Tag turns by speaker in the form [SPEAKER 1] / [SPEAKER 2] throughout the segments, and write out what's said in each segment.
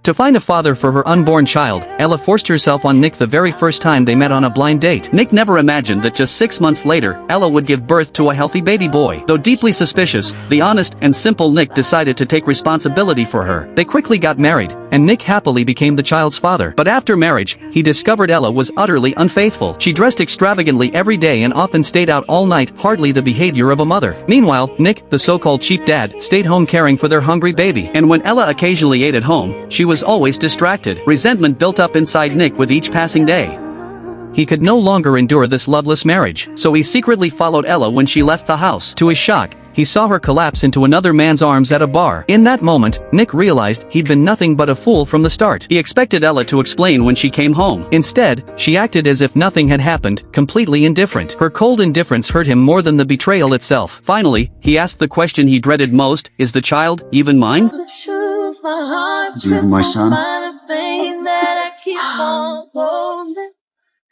[SPEAKER 1] To find a father for her unborn child, Ella forced herself on Nick the very first time they met on a blind date. Nick never imagined that just 6 months later, Ella would give birth to a healthy baby boy. Though deeply suspicious, the honest and simple Nick decided to take responsibility for her. They quickly got married, and Nick happily became the child's father. But after marriage, he discovered Ella was utterly unfaithful. She dressed extravagantly every day and often stayed out all night, hardly the behavior of a mother. Meanwhile, Nick, the so-called cheap dad, stayed home caring for their hungry baby. And when Ella occasionally ate at home, she was always distracted. Resentment built up inside Nick with each passing day. He could no longer endure this loveless marriage, so he secretly followed Ella when she left the house. To his shock, he saw her collapse into another man's arms at a bar. In that moment, Nick realized he'd been nothing but a fool from the start. He expected Ella to explain when she came home. Instead, she acted as if nothing had happened, completely indifferent. Her cold indifference hurt him more than the betrayal itself. Finally, he asked the question he dreaded most, is the child even mine?
[SPEAKER 2] Is he even my son?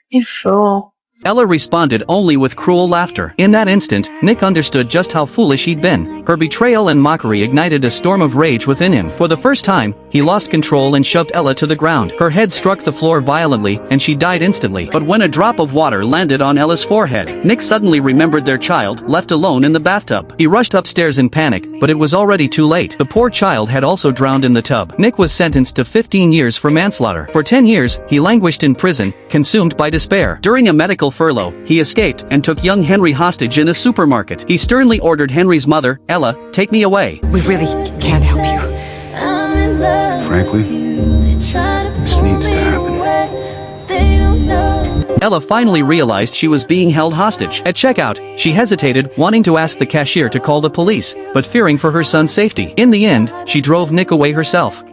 [SPEAKER 3] You fool.
[SPEAKER 1] Ella responded only with cruel laughter. In that instant, Nick understood just how foolish he'd been. Her betrayal and mockery ignited a storm of rage within him. For the first time, he lost control and shoved Ella to the ground. Her head struck the floor violently, and she died instantly. But when a drop of water landed on Ella's forehead, Nick suddenly remembered their child, left alone in the bathtub. He rushed upstairs in panic, but it was already too late. The poor child had also drowned in the tub. Nick was sentenced to 15 years for manslaughter. For 10 years, he languished in prison, consumed by despair. During a medical furlough, he escaped and took young Henry hostage in a supermarket. He sternly ordered Henry's mother, Ella, take me away.
[SPEAKER 4] We really can't help you.
[SPEAKER 2] Frankly, this needs to happen.
[SPEAKER 1] Ella finally realized she was being held hostage. At checkout, she hesitated, wanting to ask the cashier to call the police, but fearing for her son's safety. In the end, she drove Nick away herself.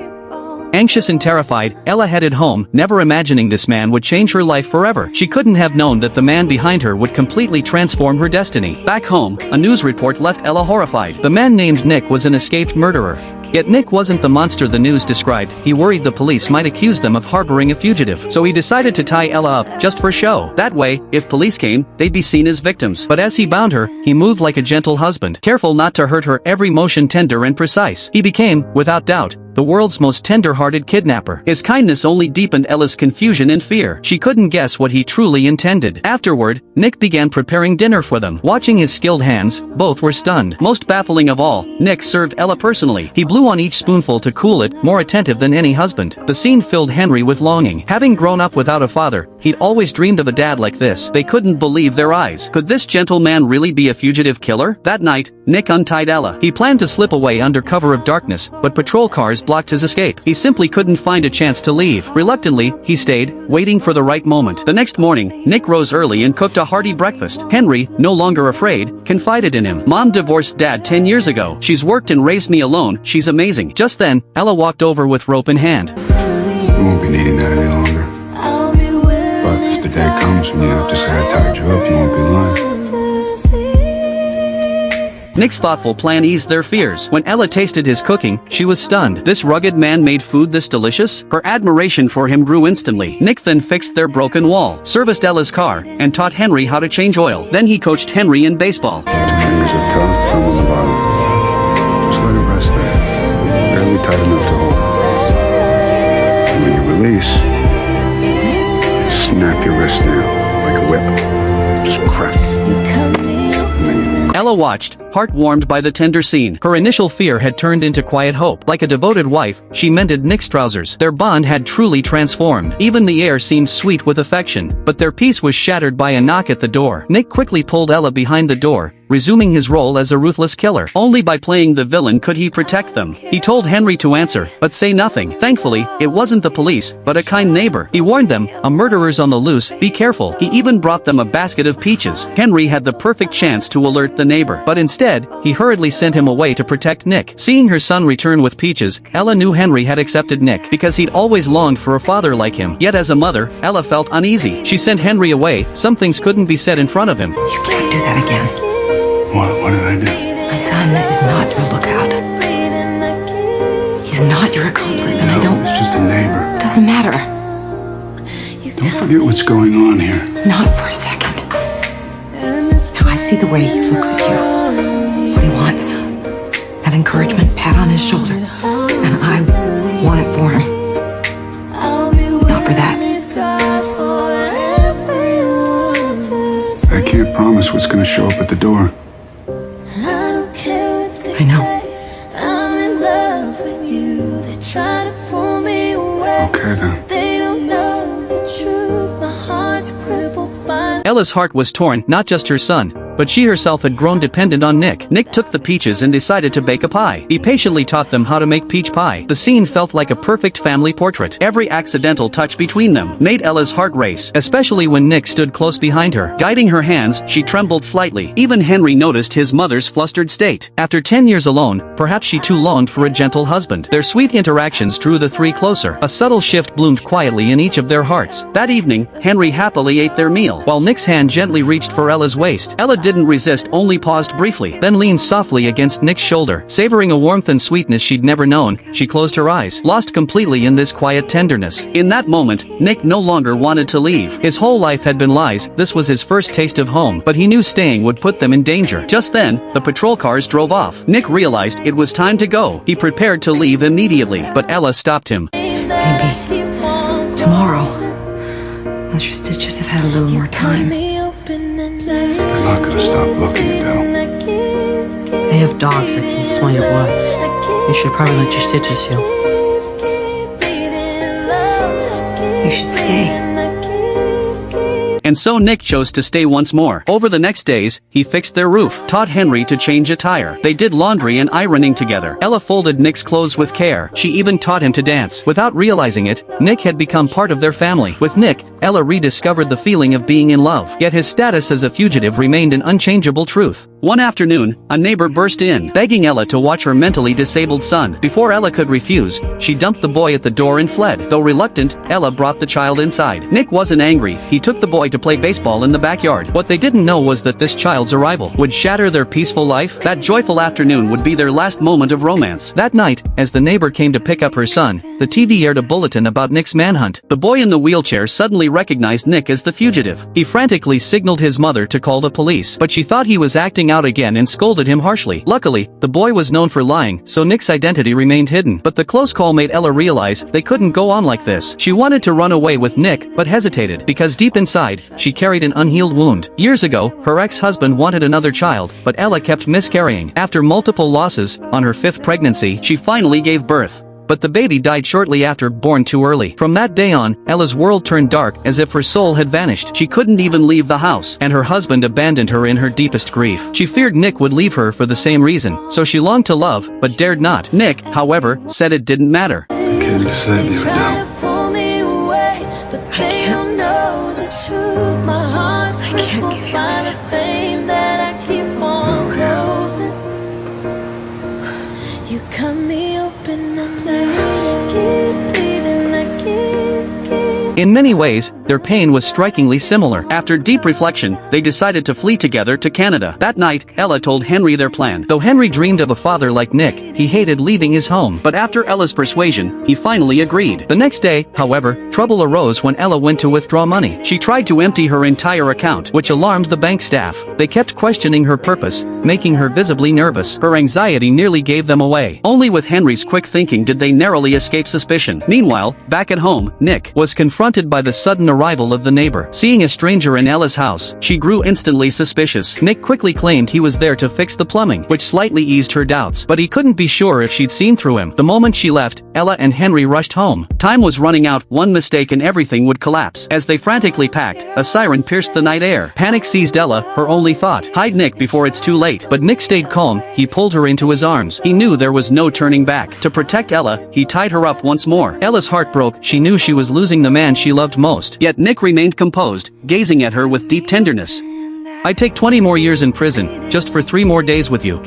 [SPEAKER 1] Anxious and terrified, Ella headed home, never imagining this man would change her life forever. She couldn't have known that the man behind her would completely transform her destiny. Back home, a news report left Ella horrified. The man named Nick was an escaped murderer. Yet Nick wasn't the monster the news described. He worried the police might accuse them of harboring a fugitive. So he decided to tie Ella up, just for show. That way, if police came, they'd be seen as victims. But as he bound her, he moved like a gentle husband, careful not to hurt her, every motion tender and precise. He became, without doubt, the world's most tender-hearted kidnapper. His kindness only deepened Ella's confusion and fear. She couldn't guess what he truly intended. Afterward, Nick began preparing dinner for them. Watching his skilled hands, both were stunned. Most baffling of all, Nick served Ella personally. He blew on each spoonful to cool it, more attentive than any husband. The scene filled Henry with longing. Having grown up without a father, he'd always dreamed of a dad like this. They couldn't believe their eyes. Could this gentleman really be a fugitive killer? That night, Nick untied Ella. He planned to slip away under cover of darkness, but patrol cars blocked his escape. He simply couldn't find a chance to leave. Reluctantly, he stayed, waiting for the right moment. The next morning, Nick rose early and cooked a hearty breakfast. Henry, no longer afraid, confided in him. Mom divorced Dad 10 years ago. She's worked and raised me alone. She's amazing. Just then, Ella walked over with rope in hand.
[SPEAKER 2] We won't be needing that any longer. But if the day comes when you decide I tied you up, you won't be lying.
[SPEAKER 1] Nick's thoughtful plan eased their fears. When Ella tasted his cooking, she was stunned. This rugged man made food this delicious? Her admiration for him grew instantly. Nick then fixed their broken wall, serviced Ella's car, and taught Henry how to change oil. Then he coached Henry in baseball.
[SPEAKER 2] 2 fingers up top, thumb on the bottom. Just let it rest there. Barely tight enough to hold. And when you release, snap your wrist down like a whip. Just crack.
[SPEAKER 1] Ella watched, heart warmed by the tender scene. Her initial fear had turned into quiet hope. Like a devoted wife, she mended Nick's trousers. Their bond had truly transformed. Even the air seemed sweet with affection, but their peace was shattered by a knock at the door. Nick quickly pulled Ella behind the door, resuming his role as a ruthless killer. Only by playing the villain could he protect them. He told Henry to answer, but say nothing. Thankfully, it wasn't the police, but a kind neighbor. He warned them, a murderer's on the loose, be careful. He even brought them a basket of peaches. Henry had the perfect chance to alert the neighbor, but instead, he hurriedly sent him away to protect Nick. Seeing her son return with peaches, Ella knew Henry had accepted Nick, because he'd always longed for a father like him. Yet as a mother, Ella felt uneasy. She sent Henry away. Some things couldn't be said in front of him.
[SPEAKER 4] You can't do that again.
[SPEAKER 2] What did I do?
[SPEAKER 4] My son is not your lookout. He's not your accomplice, and I don't...
[SPEAKER 2] It's just a neighbor.
[SPEAKER 4] It doesn't matter.
[SPEAKER 2] Don't forget what's going on here.
[SPEAKER 4] Not for a second. Now I see the way he looks at you. What he wants. That encouragement, pat on his shoulder. And I want it for him.
[SPEAKER 2] knows what's gonna show up at the door.
[SPEAKER 4] I know.
[SPEAKER 2] Okay then.
[SPEAKER 1] Ella's heart was torn, not just her son, but she herself had grown dependent on Nick. Nick took the peaches and decided to bake a pie. He patiently taught them how to make peach pie. The scene felt like a perfect family portrait. Every accidental touch between them made Ella's heart race, especially when Nick stood close behind her. Guiding her hands, she trembled slightly. Even Henry noticed his mother's flustered state. After 10 years alone, perhaps she too longed for a gentle husband. Their sweet interactions drew the three closer. A subtle shift bloomed quietly in each of their hearts. That evening, Henry happily ate their meal, while Nick's hand gently reached for Ella's waist. Ella didn't resist, only paused briefly, then leaned softly against Nick's shoulder. Savoring a warmth and sweetness she'd never known, she closed her eyes, lost completely in this quiet tenderness. In that moment, Nick no longer wanted to leave. His whole life had been lies. This was his first taste of home, but he knew staying would put them in danger. Just then, the patrol cars drove off. Nick realized it was time to go. He prepared to leave immediately, but Ella stopped him.
[SPEAKER 4] Maybe tomorrow, once your stitches have had a little more time.
[SPEAKER 2] They're not gonna stop looking, Adele.
[SPEAKER 4] They have dogs that can smell your blood. You should probably let your stitches heal. You should stay.
[SPEAKER 1] And so Nick chose to stay once more. Over the next days, he fixed their roof, taught Henry to change a tire. They did laundry and ironing together. Ella folded Nick's clothes with care. She even taught him to dance. Without realizing it, Nick had become part of their family. With Nick, Ella rediscovered the feeling of being in love. Yet his status as a fugitive remained an unchangeable truth. One afternoon, a neighbor burst in, begging Ella to watch her mentally disabled son. Before Ella could refuse, she dumped the boy at the door and fled. Though reluctant, Ella brought the child inside. Nick wasn't angry. He took the boy to play baseball in the backyard. What they didn't know was that this child's arrival would shatter their peaceful life. That joyful afternoon would be their last moment of romance. That night, as the neighbor came to pick up her son, the TV aired a bulletin about Nick's manhunt. The boy in the wheelchair suddenly recognized Nick as the fugitive. He frantically signaled his mother to call the police, but she thought he was acting out again and scolded him harshly. Luckily, the boy was known for lying, so Nick's identity remained hidden. But the close call made Ella realize they couldn't go on like this. She wanted to run away with Nick, but hesitated, because deep inside, she carried an unhealed wound. Years ago, her ex-husband wanted another child, but Ella kept miscarrying. After multiple losses, on her 5th pregnancy, she finally gave birth. But the baby died shortly after, born too early. From that day on, Ella's world turned dark, as if her soul had vanished. She couldn't even leave the house, and her husband abandoned her in her deepest grief. She feared Nick would leave her for the same reason, so she longed to love, but dared not. Nick, however, said it didn't matter.
[SPEAKER 2] I came to save you, Adele.
[SPEAKER 4] I can't give you up.
[SPEAKER 3] You cut me open and I keep bleeding, I keep.
[SPEAKER 1] In many ways, their pain was strikingly similar. After deep reflection, they decided to flee together to Canada. That night, Ella told Henry their plan. Though Henry dreamed of a father like Nick, he hated leaving his home. But after Ella's persuasion, he finally agreed. The next day, however, trouble arose when Ella went to withdraw money. She tried to empty her entire account, which alarmed the bank staff. They kept questioning her purpose, making her visibly nervous. Her anxiety nearly gave them away. Only with Henry's quick thinking did they narrowly escape suspicion. Meanwhile, back at home, Nick was confronted by the sudden arrival of the neighbor. Seeing a stranger in Ella's house, she grew instantly suspicious. Nick quickly claimed he was there to fix the plumbing, which slightly eased her doubts, but he couldn't be sure if she'd seen through him. The moment she left, Ella and Henry rushed home. Time was running out, one mistake and everything would collapse. As they frantically packed, a siren pierced the night air. Panic seized Ella, her only thought. Hide Nick before it's too late. But Nick stayed calm, he pulled her into his arms. He knew there was no turning back. To protect Ella, he tied her up once more. Ella's heart broke, she knew she was losing the man she loved most. Yet Nick remained composed, gazing at her with deep tenderness. "I'd take 20 more years in prison, just for 3 more days with you."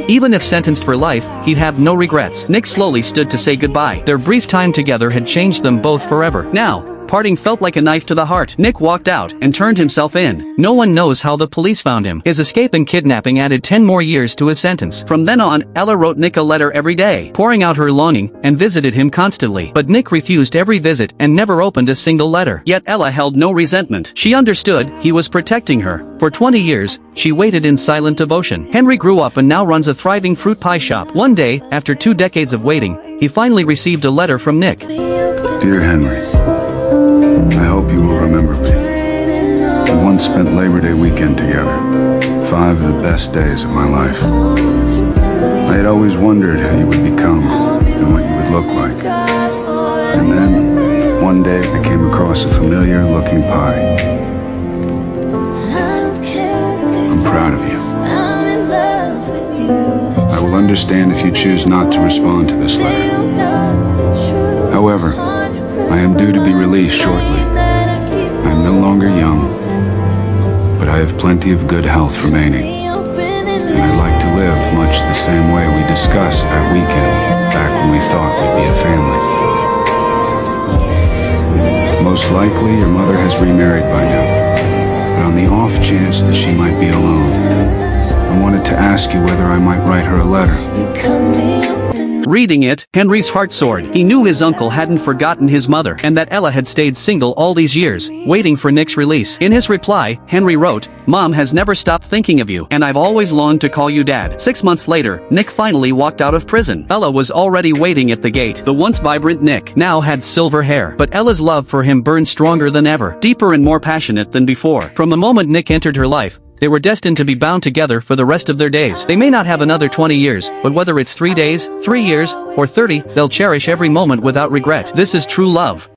[SPEAKER 1] Even if sentenced for life, he'd have no regrets. Nick slowly stood to say goodbye. Their brief time together had changed them both forever. Now, parting felt like a knife to the heart. Nick walked out and turned himself in. No one knows how the police found him. His escape and kidnapping added 10 more years to his sentence. From then on, Ella wrote Nick a letter every day, pouring out her longing, and visited him constantly. But Nick refused every visit and never opened a single letter. Yet Ella held no resentment. She understood he was protecting her. For 20 years, she waited in silent devotion. Henry grew up and now runs a thriving fruit pie shop. One day, after 2 decades of waiting, he finally received a letter from Nick.
[SPEAKER 2] Dear Henry, I hope you will remember me. We once spent Labor Day weekend together. 5 of the best days of my life. I had always wondered who you would become and what you would look like. And then, one day, I came across a familiar-looking pie. I'm proud of you. I will understand if you choose not to respond to this letter. However, I am due to be released shortly. I am no longer young, but I have plenty of good health remaining. And I'd like to live much the same way we discussed that weekend, back when we thought we'd be a family. Most likely, your mother has remarried by now. But on the off chance that she might be alone, I wanted to ask you whether I might write her a letter.
[SPEAKER 1] Reading it, Henry's heart soared. He knew his uncle hadn't forgotten his mother and that Ella had stayed single all these years, waiting for Nick's release. In his reply, Henry wrote, "Mom has never stopped thinking of you, and I've always longed to call you Dad." 6 months later, Nick finally walked out of prison. Ella was already waiting at the gate. The once vibrant Nick now had silver hair, but Ella's love for him burned stronger than ever, deeper and more passionate than before. From the moment Nick entered her life, they were destined to be bound together for the rest of their days. They may not have another 20 years, but whether it's 3 days, 3 years, or 30, they'll cherish every moment without regret. This is true love.